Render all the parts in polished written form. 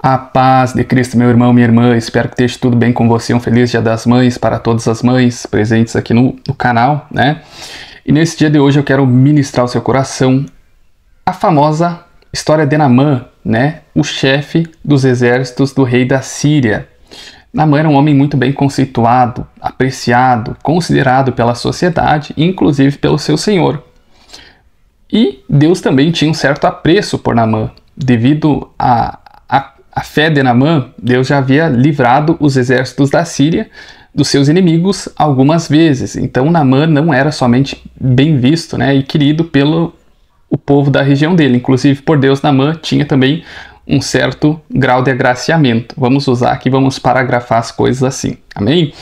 A paz de Cristo, meu irmão, minha irmã, espero que esteja tudo bem com você. Um feliz Dia das Mães para todas as mães presentes aqui no canal, né? E nesse dia de hoje eu quero ministrar ao seu coração a famosa história de Naamã, né? O chefe dos exércitos do rei da Síria. Naamã era um homem muito bem conceituado, apreciado, considerado pela sociedade, inclusive pelo seu senhor. E Deus também tinha um certo apreço por Naamã, devido à fé de Naamã. Deus já havia livrado os exércitos da Síria dos seus inimigos algumas vezes. Então Naamã não era somente bem visto, né, e querido pelo o povo da região dele. Inclusive por Deus, Naamã tinha também um certo grau de agraciamento. Vamos usar aqui, vamos paragrafar as coisas assim. Amém?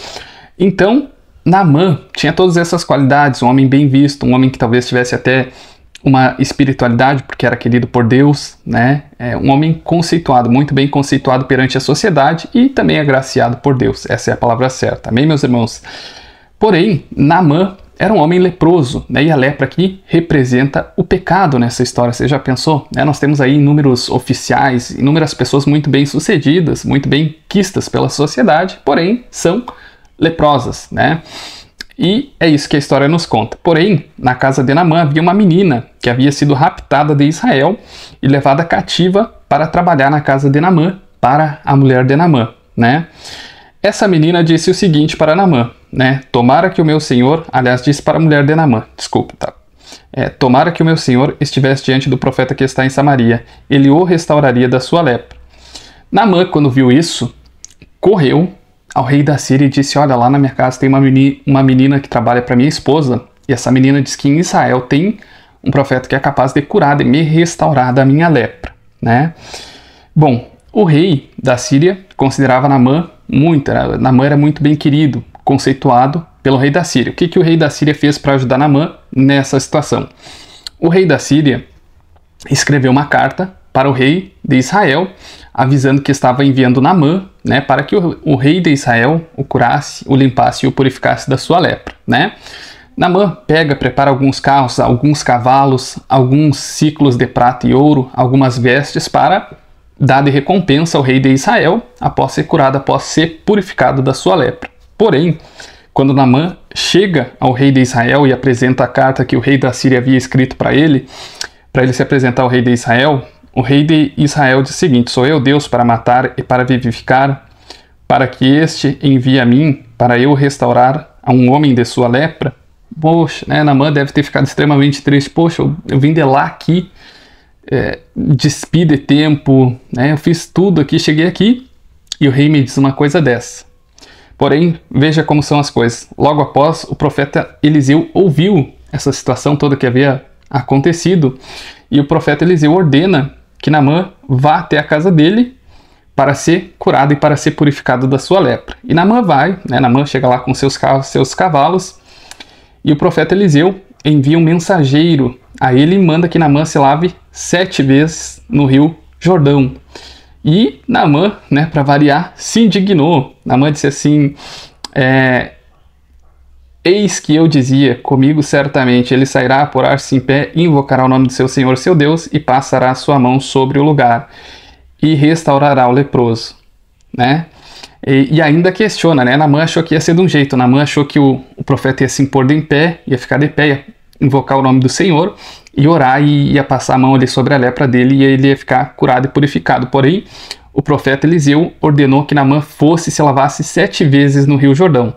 Então Naamã tinha todas essas qualidades, um homem bem visto, um homem que talvez tivesse até uma espiritualidade, porque era querido por Deus, né? Um homem conceituado, muito bem conceituado perante a sociedade e também agraciado por Deus. Essa é a palavra certa. Amém, meus irmãos? Porém, Naamã era um homem leproso, né? E a lepra aqui representa o pecado nessa história. Você já pensou? Nós temos aí inúmeros oficiais, inúmeras pessoas muito bem sucedidas, muito bem quistas pela sociedade, porém são leprosas, né? E é isso que a história nos conta. Porém, na casa de Naamã havia uma menina que havia sido raptada de Israel e levada cativa para trabalhar na casa de Naamã, para a mulher de Naamã, né? Essa menina disse o seguinte para Naamã, né? Tomara que o meu senhor, aliás, disse para a mulher de Naamã, desculpa, tá? Tomara que o meu senhor estivesse diante do profeta que está em Samaria, ele o restauraria da sua lepra. Naamã, quando viu isso, correu ao rei da Síria e disse: olha, lá na minha casa tem uma menina que trabalha para minha esposa, e essa menina diz que em Israel tem um profeta que é capaz de curar, de me restaurar da minha lepra, né? Bom, o rei da Síria considerava Naamã Naamã era muito bem querido, conceituado pelo rei da Síria. O que o rei da Síria fez para ajudar Naamã nessa situação? O rei da Síria escreveu uma carta para o rei de Israel, avisando que estava enviando Naamã, né, para que o rei de Israel o curasse, o limpasse e o purificasse da sua lepra, né? Naamã prepara alguns carros, alguns cavalos, alguns ciclos de prata e ouro, algumas vestes para dar de recompensa ao rei de Israel após ser curado, após ser purificado da sua lepra. Porém, quando Naamã chega ao rei de Israel e apresenta a carta que o rei da Síria havia escrito para ele se apresentar ao rei de Israel, o rei de Israel diz o seguinte: sou eu Deus para matar e para vivificar, para que este envie a mim, para eu restaurar a um homem de sua lepra? Poxa, né, Naamã deve ter ficado extremamente triste. Poxa, eu vim de lá aqui, despi de tempo, né, eu fiz tudo aqui, cheguei aqui, e o rei me diz uma coisa dessa. Porém, veja como são as coisas. Logo após, o profeta Eliseu ouviu essa situação toda que havia acontecido, e o profeta Eliseu ordena que Naamã vá até a casa dele para ser curado e para ser purificado da sua lepra. E Naamã vai, né? Naamã chega lá com seus carros, seus cavalos, e o profeta Eliseu envia um mensageiro a ele e manda que Naamã se lave 7 vezes no rio Jordão. E Naamã, né, para variar, se indignou. Naamã disse assim: eis que eu dizia, comigo certamente ele sairá a pôr-se em pé, invocará o nome do seu Senhor, seu Deus, e passará a sua mão sobre o lugar, e restaurará o leproso, né? E ainda questiona, né? Naamã achou que ia ser de um jeito, Naamã achou que o profeta ia se impor de em pé, ia ficar de pé, ia invocar o nome do Senhor, e orar, e ia passar a mão ali sobre a lepra dele, e ele ia ficar curado e purificado. Porém, o profeta Eliseu ordenou que Naamã fosse e se lavasse 7 vezes no rio Jordão.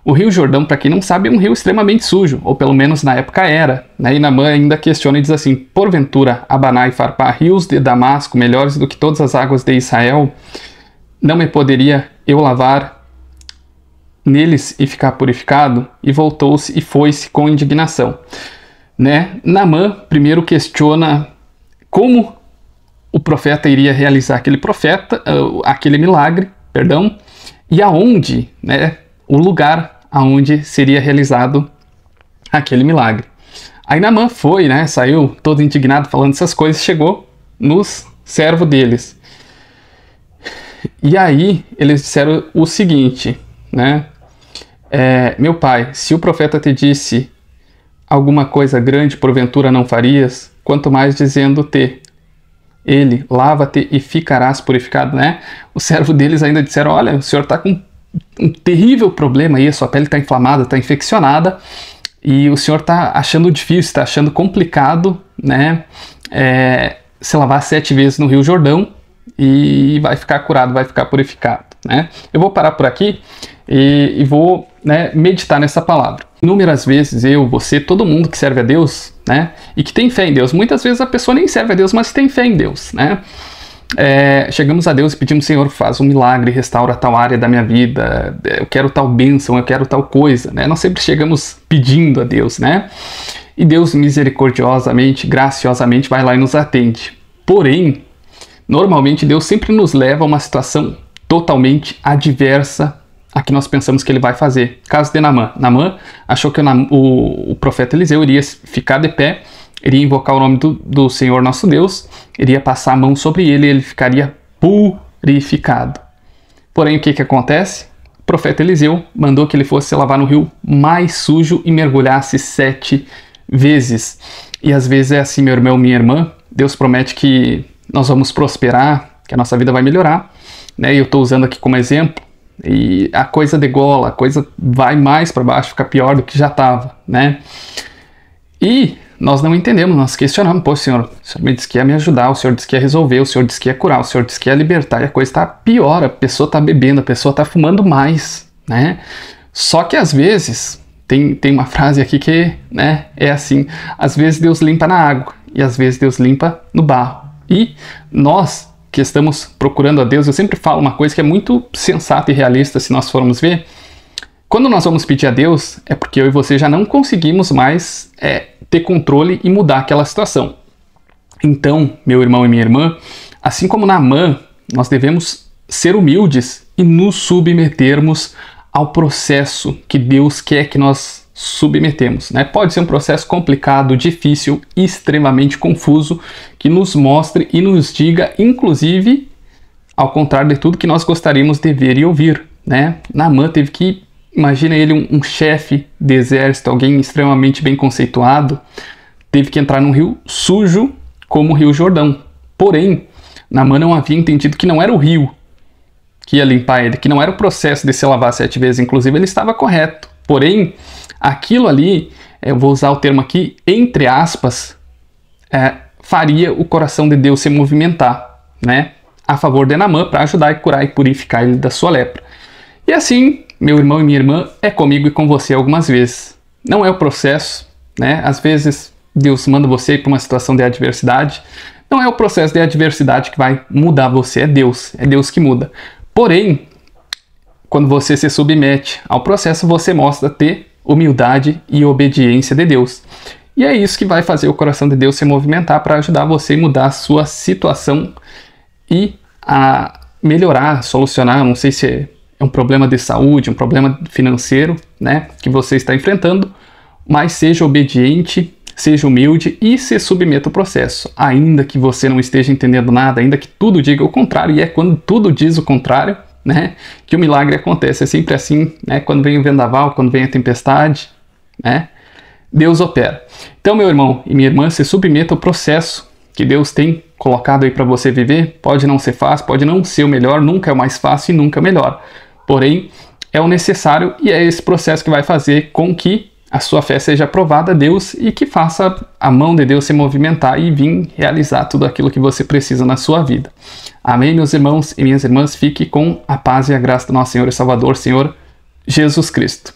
O rio Jordão, para quem não sabe, é um rio extremamente sujo, ou pelo menos na época era, né? E Naamã ainda questiona e diz assim: porventura, Abaná e Farpá, rios de Damasco, melhores do que todas as águas de Israel, não me poderia eu lavar neles e ficar purificado? E voltou-se e foi-se com indignação, né? Naamã primeiro questiona como o profeta iria realizar aquele milagre, e aonde, né, o lugar aonde seria realizado aquele milagre. Aí Naamã foi, né, saiu todo indignado falando essas coisas, chegou nos servos deles. E aí eles disseram o seguinte, né: meu pai, se o profeta te disse alguma coisa grande, porventura não farias, quanto mais dizendo-te, ele, lava-te e ficarás purificado, né? O servo deles ainda disseram, olha, o senhor está com um terrível problema aí, a sua pele está inflamada, está infeccionada, e o senhor está achando difícil, está achando complicado, né? Se lavar 7 vezes no Rio Jordão e vai ficar curado, vai ficar purificado, né? Eu vou parar por aqui e vou, né, meditar nessa palavra. Inúmeras vezes eu, você, todo mundo que serve a Deus, né, e que tem fé em Deus, muitas vezes a pessoa nem serve a Deus, mas tem fé em Deus, né? Chegamos a Deus e pedimos, Senhor, faz um milagre, restaura tal área da minha vida, eu quero tal bênção, eu quero tal coisa, né? Nós sempre chegamos pedindo a Deus, né? E Deus misericordiosamente, graciosamente vai lá e nos atende. Porém, normalmente Deus sempre nos leva a uma situação totalmente adversa a que nós pensamos que ele vai fazer. Caso de Naamã. Naamã achou que o profeta Eliseu iria ficar de pé, iria invocar o nome do Senhor nosso Deus, iria passar a mão sobre ele e ele ficaria purificado. Porém, o que acontece? O profeta Eliseu mandou que ele fosse se lavar no rio mais sujo e mergulhasse 7 vezes. E às vezes é assim, meu irmão, minha irmã, Deus promete que nós vamos prosperar, que a nossa vida vai melhorar, né? E eu estou usando aqui como exemplo, e a coisa degola, a coisa vai mais para baixo, fica pior do que já estava, né? E nós não entendemos, nós questionamos, pô, Senhor, o Senhor me disse que ia me ajudar, o Senhor disse que ia resolver, o Senhor disse que ia curar, o Senhor disse que ia libertar, e a coisa está pior, a pessoa está bebendo, a pessoa está fumando mais, né? Só que às vezes, tem uma frase aqui que, né, é assim, às vezes Deus limpa na água, e às vezes Deus limpa no barro. E nós que estamos procurando a Deus, eu sempre falo uma coisa que é muito sensata e realista se nós formos ver. Quando nós vamos pedir a Deus, é porque eu e você já não conseguimos mais ter controle e mudar aquela situação. Então, meu irmão e minha irmã, assim como Naamã, nós devemos ser humildes e nos submetermos ao processo que Deus quer que nós submetemos, né? Pode ser um processo complicado, difícil, extremamente confuso, que nos mostre e nos diga, inclusive, ao contrário de tudo que nós gostaríamos de ver e ouvir, né? Naamã teve que, imagina ele, um chefe de exército, alguém extremamente bem conceituado, teve que entrar num rio sujo como o Rio Jordão. Porém, Naamã não havia entendido que não era o rio que ia limpar ele, que não era o processo de se lavar 7 vezes, inclusive ele estava correto. Porém, aquilo ali, eu vou usar o termo aqui, entre aspas, faria o coração de Deus se movimentar, né, a favor de Naamã para ajudar e curar e purificar ele da sua lepra. E assim, meu irmão e minha irmã, é comigo e com você algumas vezes. Não é o processo, né? Às vezes Deus manda você ir para uma situação de adversidade. Não é o processo de adversidade que vai mudar você, é Deus que muda. Porém, quando você se submete ao processo, você mostra ter humildade e obediência de Deus. E é isso que vai fazer o coração de Deus se movimentar para ajudar você a mudar a sua situação e a melhorar, solucionar, não sei se é um problema de saúde, um problema financeiro, né, que você está enfrentando, mas seja obediente, seja humilde e se submeta ao processo, ainda que você não esteja entendendo nada, ainda que tudo diga o contrário, e é quando tudo diz o contrário, né, que o milagre acontece. É sempre assim, né, quando vem o vendaval, quando vem a tempestade, né, Deus opera. Então, meu irmão e minha irmã, se submeta ao processo que Deus tem colocado aí para você viver. Pode não ser fácil, pode não ser o melhor, nunca é o mais fácil e nunca é o melhor. Porém, é o necessário e é esse processo que vai fazer com que a sua fé seja aprovada a Deus e que faça a mão de Deus se movimentar e vir realizar tudo aquilo que você precisa na sua vida. Amém, meus irmãos e minhas irmãs? Fique com a paz e a graça do nosso Senhor e Salvador, Senhor Jesus Cristo.